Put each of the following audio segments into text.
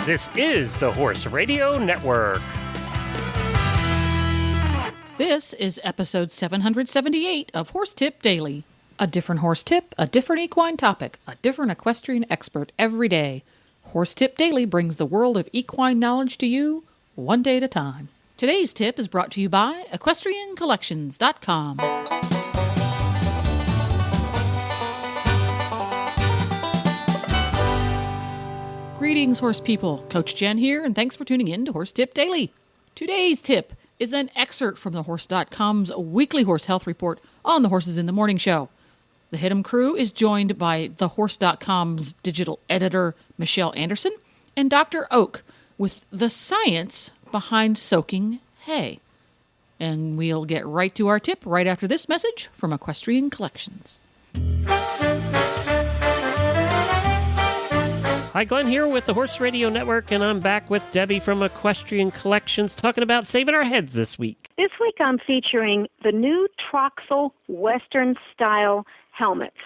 This is the Horse Radio Network. This is episode 778 of Horse Tip Daily. A different horse tip, a different equine topic, a different equestrian expert every day. Horse Tip Daily brings the world of equine knowledge to you, one day at a time. Today's tip is brought to you by EquestrianCollections.com. Greetings, horse people. Coach Jen here, and thanks for tuning in to Horse Tip Daily. Today's tip is an excerpt from TheHorse.com's weekly horse health report on the Horses in the Morning show. The Hit'em crew is joined by TheHorse.com's digital editor, Michelle Anderson, and Dr. Oak with the science behind soaking hay. And we'll get right to our tip right after this message from Equestrian Collections. Hi, Glenn here with the Horse Radio Network, and I'm back with Debbie from Equestrian Collections talking about saving our heads this week. This week I'm featuring the new Troxel Western style helmets.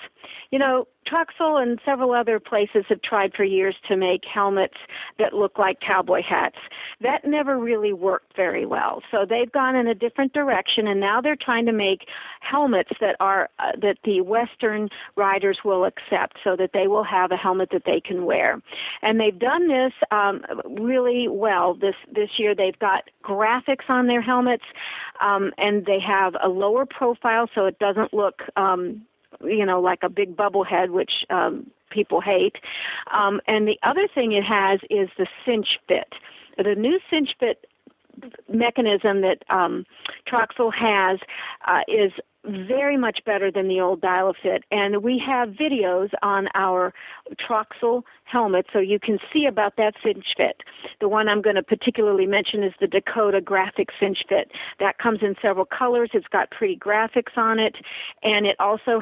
You know, Troxel and several other places have tried for years to make helmets that look like cowboy hats. That never really worked very well. So they've gone in a different direction, and now they're trying to make helmets that are that the Western riders will accept, so that they will have a helmet that they can wear. And they've done this really well this year. They've got graphics on their helmets, and they have a lower profile, so it doesn't look like a big bubble head, which people hate. And the other thing it has is the cinch fit. The new cinch fit mechanism that Troxel has is very much better than the old Dial-A-Fit. And we have videos on our Troxel helmet, so you can see about that cinch fit. The one I'm going to particularly mention is the Dakota Graphic Cinch Fit. That comes in several colors. It's got pretty graphics on it, and it also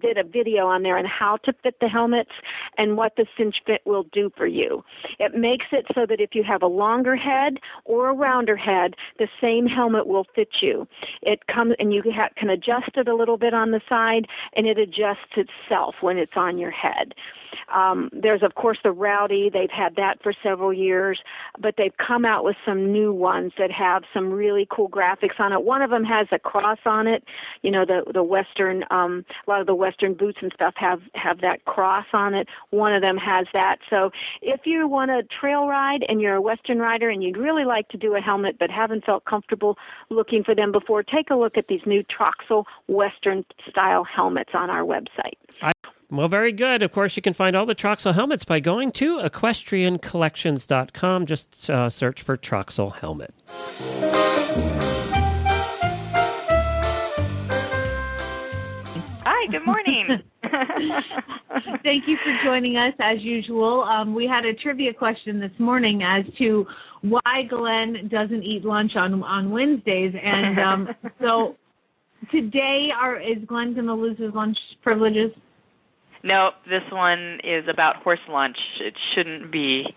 did a video on there on how to fit the helmets and what the cinch fit will do for you. It makes it so that if you have a longer head or a rounder head, the same helmet will fit you. It comes, and you can adjust it a little bit on the side, and it adjusts itself when it's on your head. There's, of course, the Rowdy. They've had that for several years, but they've come out with some new ones that have some really cool graphics on it. One of them has a cross on it. You know, the Western, a lot of the Western boots and stuff have that cross on it. One of them has that. So if you want to trail ride and you're a Western rider and you'd really like to do a helmet but haven't felt comfortable looking for them before, take a look at these new Troxel Western style helmets on our website. Well, very good. Of course, you can find all the Troxel helmets by going to EquestrianCollections.com. Just search for Troxel helmet. Hi, good morning. Thank you for joining us as usual. We had a trivia question this morning as to why Glenn doesn't eat lunch on Wednesdays. And so today, is Glenn going to lose his lunch privileges? No, this one is about horse lunch. It shouldn't be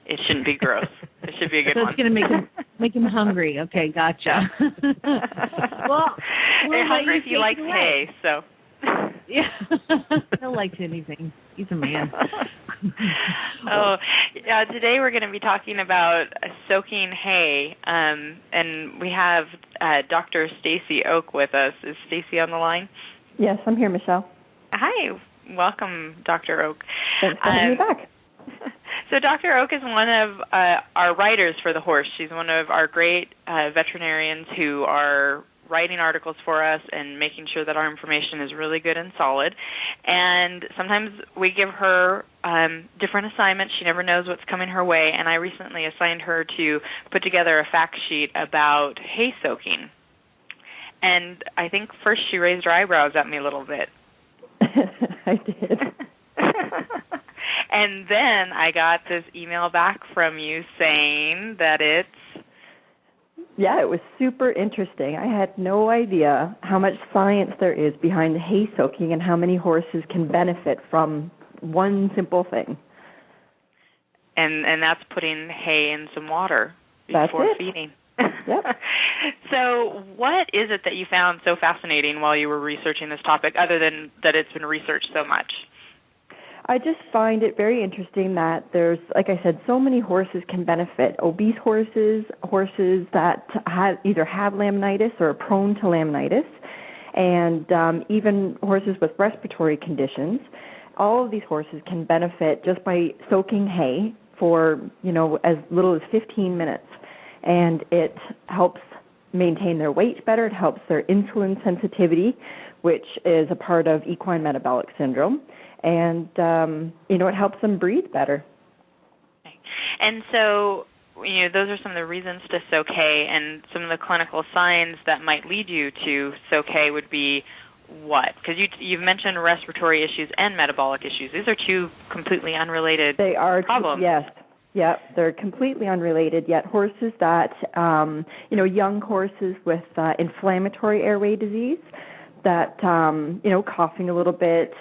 gross. It should be a good one. So it's going to make him hungry. Okay, gotcha. well, you're hungry if you like hay, so. Yeah, he'll like anything. He's a man. Today we're going to be talking about soaking hay, and we have Dr. Stacy Oak with us. Is Stacy on the line? Yes, I'm here, Michelle. Hi. Welcome, Dr. Oak. Thanks for having me back. So Dr. Oak is one of our writers for The Horse. She's one of our great veterinarians who are writing articles for us and making sure that our information is really good and solid. And sometimes we give her different assignments. She never knows what's coming her way. And I recently assigned her to put together a fact sheet about hay soaking. And I think first she raised her eyebrows at me a little bit. I did. And then I got this email back from you saying that it's... Yeah, it was super interesting. I had no idea how much science there is behind the hay soaking and how many horses can benefit from one simple thing. And that's putting hay in some water before feeding. Yep. So what is it that you found so fascinating while you were researching this topic, other than that it's been researched so much? I just find it very interesting that there's, like I said, so many horses can benefit. Obese horses, horses that either have laminitis or are prone to laminitis, and even horses with respiratory conditions. All of these horses can benefit just by soaking hay for, as little as 15 minutes. And it helps maintain their weight better. It helps their insulin sensitivity, which is a part of equine metabolic syndrome. And, it helps them breathe better. And so, those are some of the reasons to soak hay, and some of the clinical signs that might lead you to soak hay would be what? Because you've mentioned respiratory issues and metabolic issues. These are two completely unrelated problems. Yes. Yeah, they're completely unrelated, yet horses that, young horses with inflammatory airway disease, that, coughing a little bit,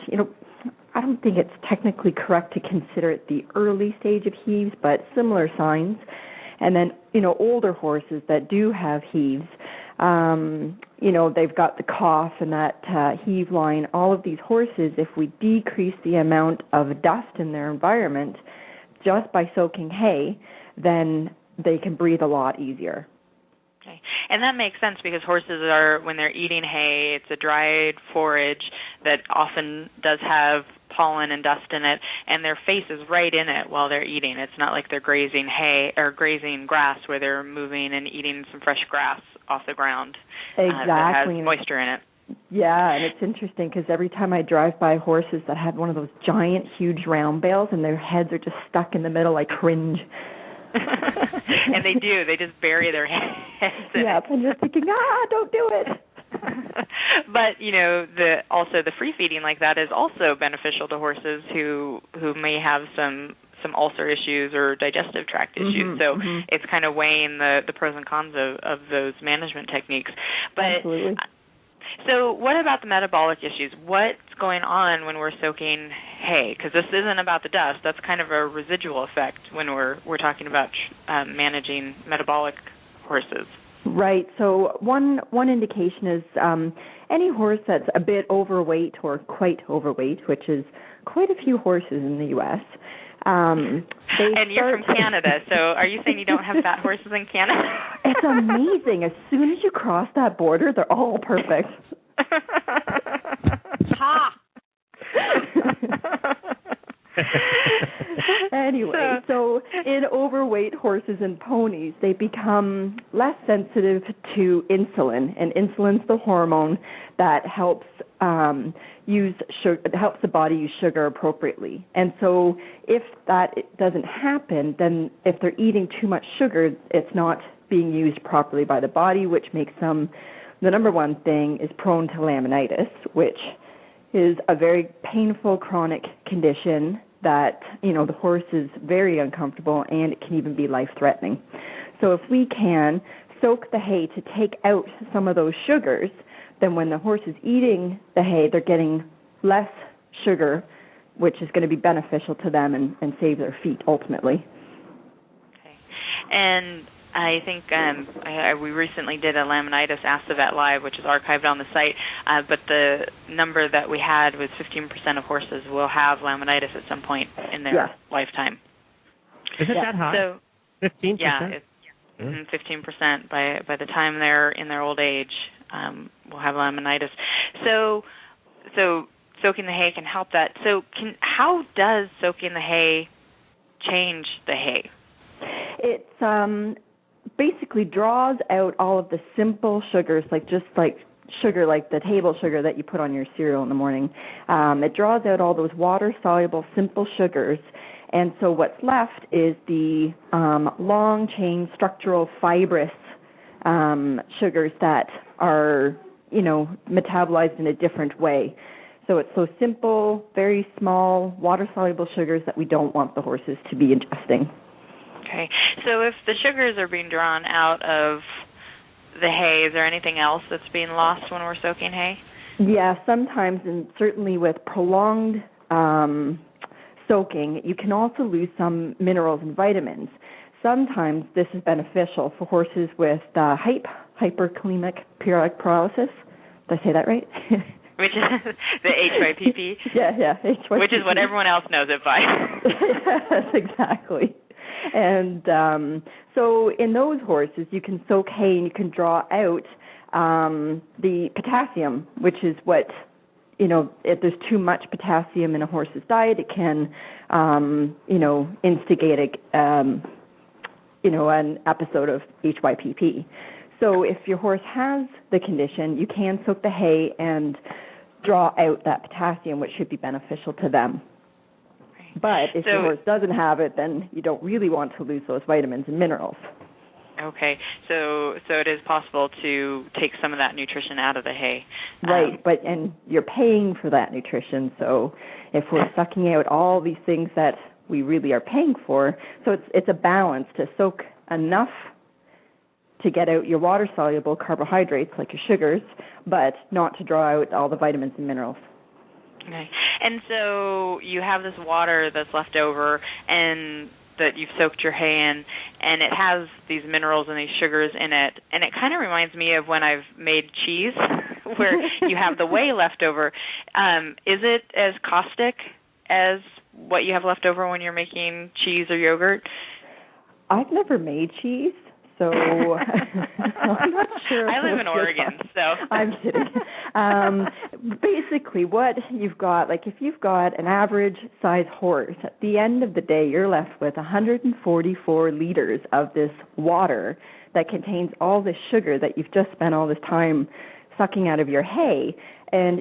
I don't think it's technically correct to consider it the early stage of heaves, but similar signs. And then, older horses that do have heaves, they've got the cough and that heave line. All of these horses, if we decrease the amount of dust in their environment just by soaking hay, then they can breathe a lot easier. Okay. And that makes sense because horses are, when they're eating hay, it's a dried forage that often does have pollen and dust in it, and their face is right in it while they're eating. It's not like they're grazing hay or grazing grass where they're moving and eating some fresh grass off the ground. Exactly. That has moisture in it. Yeah, and it's interesting because every time I drive by horses that have one of those giant, huge round bales and their heads are just stuck in the middle, I cringe. And they do. They just bury their heads in it. I'm just thinking, don't do it. But, also the free feeding like that is also beneficial to horses who may have some ulcer issues or digestive tract issues. So it's kind of weighing the pros and cons of those management techniques. But absolutely. So what about the metabolic issues? What's going on when we're soaking hay? Because this isn't about the dust. That's kind of a residual effect when we're talking about managing metabolic horses. Right. So one indication is any horse that's a bit overweight or quite overweight, which is quite a few horses in the U.S. And you're from Canada, so are you saying you don't have fat horses in Canada? It's amazing. As soon as you cross that border, they're all perfect. Ha! Anyway, so in overweight horses and ponies, they become less sensitive to insulin, and insulin's the hormone that helps helps the body use sugar appropriately. And so if that doesn't happen, then if they're eating too much sugar, it's not being used properly by the body, which makes them, the number one thing is prone to laminitis, which is a very painful chronic condition that, the horse is very uncomfortable, and it can even be life-threatening. So if we can soak the hay to take out some of those sugars, then when the horse is eating the hay, they're getting less sugar, which is going to be beneficial to them and save their feet ultimately. Okay. And I think we recently did a laminitis Ask the Vet Live, which is archived on the site, but the number that we had was 15% of horses will have laminitis at some point in their lifetime. Is it that high? So, 15%? Yeah, it's 15% by the time they're in their old age will have laminitis. So soaking the hay can help that. So how does soaking the hay change the hay? It's basically draws out all of the simple sugars, like sugar, like the table sugar that you put on your cereal in the morning. It draws out all those water-soluble simple sugars, and so what's left is the long-chain structural fibrous sugars that are, metabolized in a different way. So it's those simple, very small, water-soluble sugars that we don't want the horses to be ingesting. Okay. So if the sugars are being drawn out of the hay, is there anything else that's being lost when we're soaking hay? Yeah, sometimes, and certainly with prolonged soaking, you can also lose some minerals and vitamins. Sometimes this is beneficial for horses with hyperkalemic periodic paralysis. Did I say that right? Which is the HYPP? Yeah, HYPP. Which is what everyone else knows it by. Yes, exactly. And so in those horses, you can soak hay and you can draw out the potassium, which is what, if there's too much potassium in a horse's diet, it can, instigate an episode of HYPP. So if your horse has the condition, you can soak the hay and draw out that potassium, which should be beneficial to them. But if your horse doesn't have it, then you don't really want to lose those vitamins and minerals. Okay, so it is possible to take some of that nutrition out of the hay. Right, and you're paying for that nutrition, so if we're sucking out all these things that we really are paying for, so it's a balance to soak enough to get out your water-soluble carbohydrates, like your sugars, but not to draw out all the vitamins and minerals. Okay. And so you have this water that's left over and that you've soaked your hay in, and it has these minerals and these sugars in it, and it kind of reminds me of when I've made cheese, where you have the whey left over. Is it as caustic as what you have left over when you're making cheese or yogurt? I've never made cheese. So I'm not sure. I live in Oregon, so. I'm kidding. Basically, what you've got, like if you've got an average size horse, at the end of the day, you're left with 144 liters of this water that contains all this sugar that you've just spent all this time sucking out of your hay, and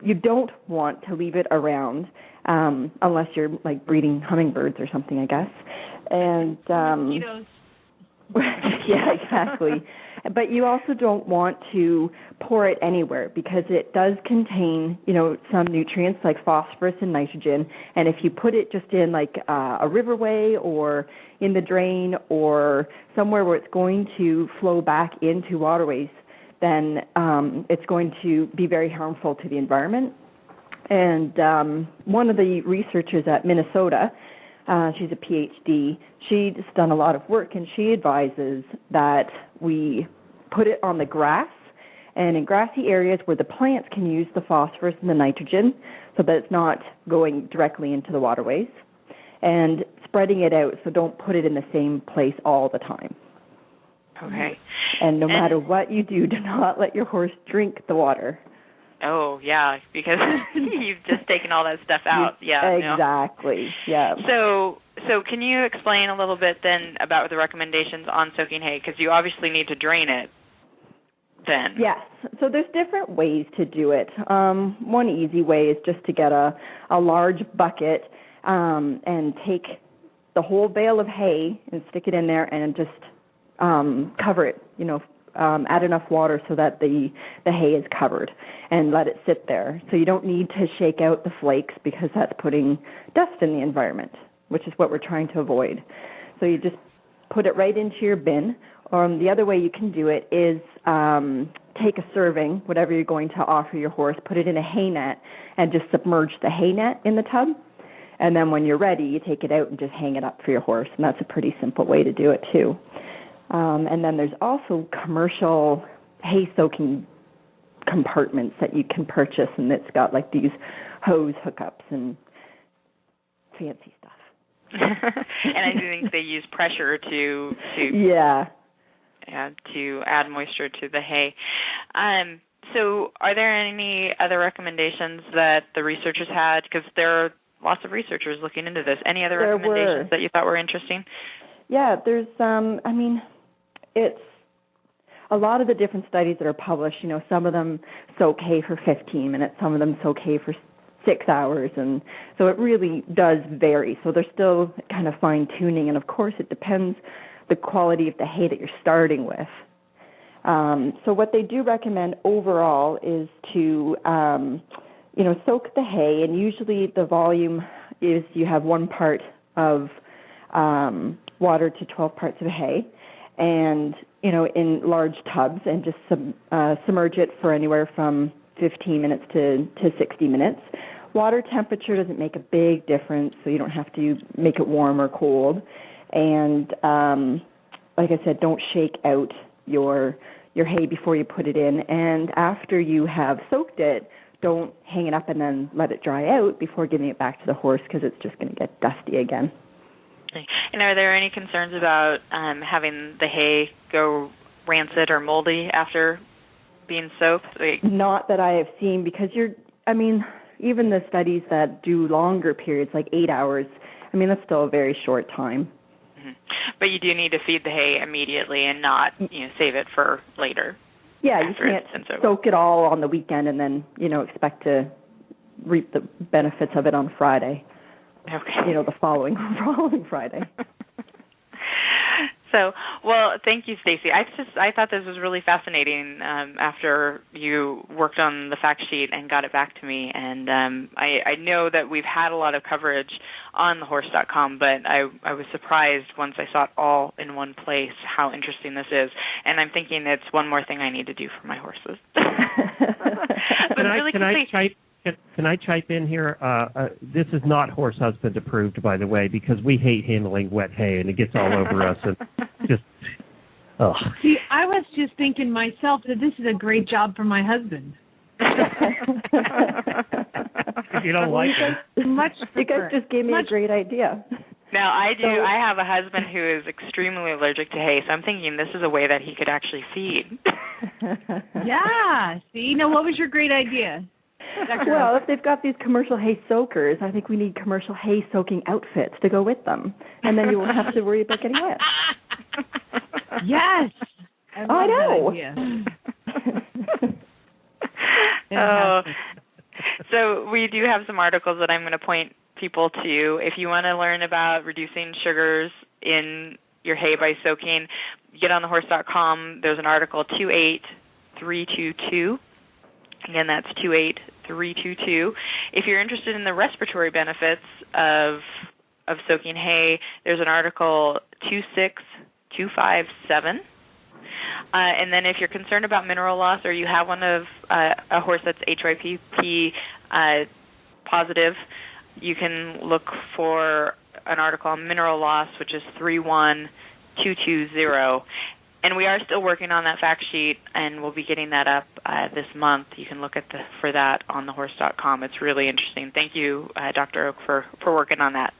you don't want to leave it around unless you're like breeding hummingbirds or something, I guess. And yeah, exactly. But you also don't want to pour it anywhere because it does contain, some nutrients like phosphorus and nitrogen. And if you put it just in like a riverway or in the drain or somewhere where it's going to flow back into waterways, then it's going to be very harmful to the environment. And one of the researchers at Minnesota, she's a PhD. She's done a lot of work, and she advises that we put it on the grass and in grassy areas where the plants can use the phosphorus and the nitrogen so that it's not going directly into the waterways, and spreading it out, so don't put it in the same place all the time. Okay. And no matter what you do not let your horse drink the water. Oh, yeah, because you've just taken all that stuff out. Yeah, exactly. Yeah. So can you explain a little bit then about the recommendations on soaking hay? Because you obviously need to drain it then. Yes. So there's different ways to do it. One easy way is just to get a large bucket and take the whole bale of hay and stick it in there and just cover it, add enough water so that the hay is covered and let it sit there. So you don't need to shake out the flakes because that's putting dust in the environment, which is what we're trying to avoid. So you just put it right into your bin. The other way you can do it is take a serving, whatever you're going to offer your horse, put it in a hay net and just submerge the hay net in the tub. And then when you're ready, you take it out and just hang it up for your horse. And that's a pretty simple way to do it too. And then there's also commercial hay soaking compartments that you can purchase, and it's got like these hose hookups and fancy stuff. And I think they use pressure to add moisture to the hay. So are there any other recommendations that the researchers had? Because there are lots of researchers looking into this. Any other recommendations that you thought were interesting? Yeah, there's, it's a lot of the different studies that are published, some of them soak hay for 15 minutes, some of them soak hay for 6 hours, and so it really does vary. So they're still kind of fine-tuning, and of course it depends the quality of the hay that you're starting with. So what they do recommend overall is to, soak the hay, and usually the volume is you have 1 part of water to 12 parts of hay, and in large tubs, and just submerge it for anywhere from 15 minutes to 60 minutes. Water temperature doesn't make a big difference, so you don't have to make it warm or cold. And like I said, don't shake out your hay before you put it in. And after you have soaked it, don't hang it up and then let it dry out before giving it back to the horse because it's just going to get dusty again. And are there any concerns about having the hay go rancid or moldy after being soaked? Not that I have seen, because even the studies that do longer periods, like 8 hours, that's still a very short time. Mm-hmm. But you do need to feed the hay immediately and not, save it for later. Yeah, you can't soak it all on the weekend and then, expect to reap the benefits of it on Friday. Okay. The following Friday. So, well, thank you, Stacy. I thought this was really fascinating after you worked on the fact sheet and got it back to me. And I know that we've had a lot of coverage on thehorse.com, but I was surprised once I saw it all in one place how interesting this is. And I'm thinking it's one more thing I need to do for my horses. Can I chime in here? This is not Horse Husband approved, by the way, because we hate handling wet hay and it gets all over us. And just, See, I was just thinking myself that this is a great job for my husband. If you don't like it. You guys just gave me a great idea. Now, I have a husband who is extremely allergic to hay, so I'm thinking this is a way that he could actually feed. Yeah. See, what was your great idea? Well, if they've got these commercial hay soakers, I think we need commercial hay soaking outfits to go with them. And then you won't have to worry about getting wet. Yes. I know. So we do have some articles that I'm going to point people to. If you want to learn about reducing sugars in your hay by soaking, get on thehorse.com. There's an article 28322. Again, that's 28322. If you're interested in the respiratory benefits of soaking hay, there's an article 26257. And then if you're concerned about mineral loss or you have one of a horse that's HYPP positive, you can look for an article on mineral loss, which is 31220. And we are still working on that fact sheet, and we'll be getting that up this month. You can look for that on thehorse.com. It's really interesting. Thank you, Dr. Oak, for working on that.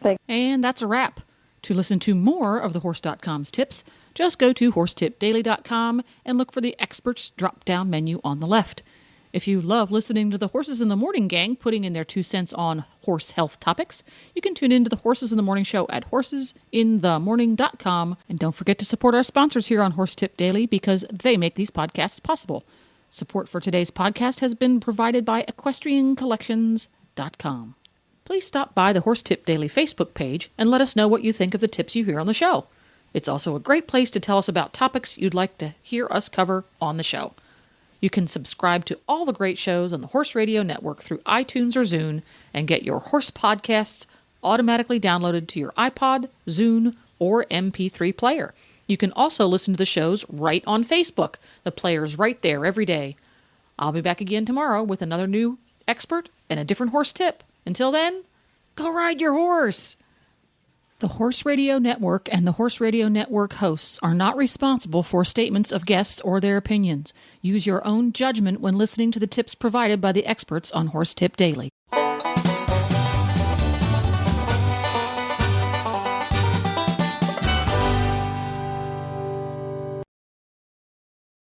Thanks. And that's a wrap. To listen to more of thehorse.com's tips, just go to horsetipdaily.com and look for the experts drop-down menu on the left. If you love listening to the Horses in the Morning gang putting in their 2 cents on horse health topics, you can tune into the Horses in the Morning show at horsesinthemorning.com. And don't forget to support our sponsors here on Horse Tip Daily because they make these podcasts possible. Support for today's podcast has been provided by EquestrianCollections.com. Please stop by the Horse Tip Daily Facebook page and let us know what you think of the tips you hear on the show. It's also a great place to tell us about topics you'd like to hear us cover on the show. You can subscribe to all the great shows on the Horse Radio Network through iTunes or Zune and get your horse podcasts automatically downloaded to your iPod, Zune, or MP3 player. You can also listen to the shows right on Facebook. The player's right there every day. I'll be back again tomorrow with another new expert and a different horse tip. Until then, go ride your horse! The Horse Radio Network and the Horse Radio Network hosts are not responsible for statements of guests or their opinions. Use your own judgment when listening to the tips provided by the experts on Horse Tip Daily.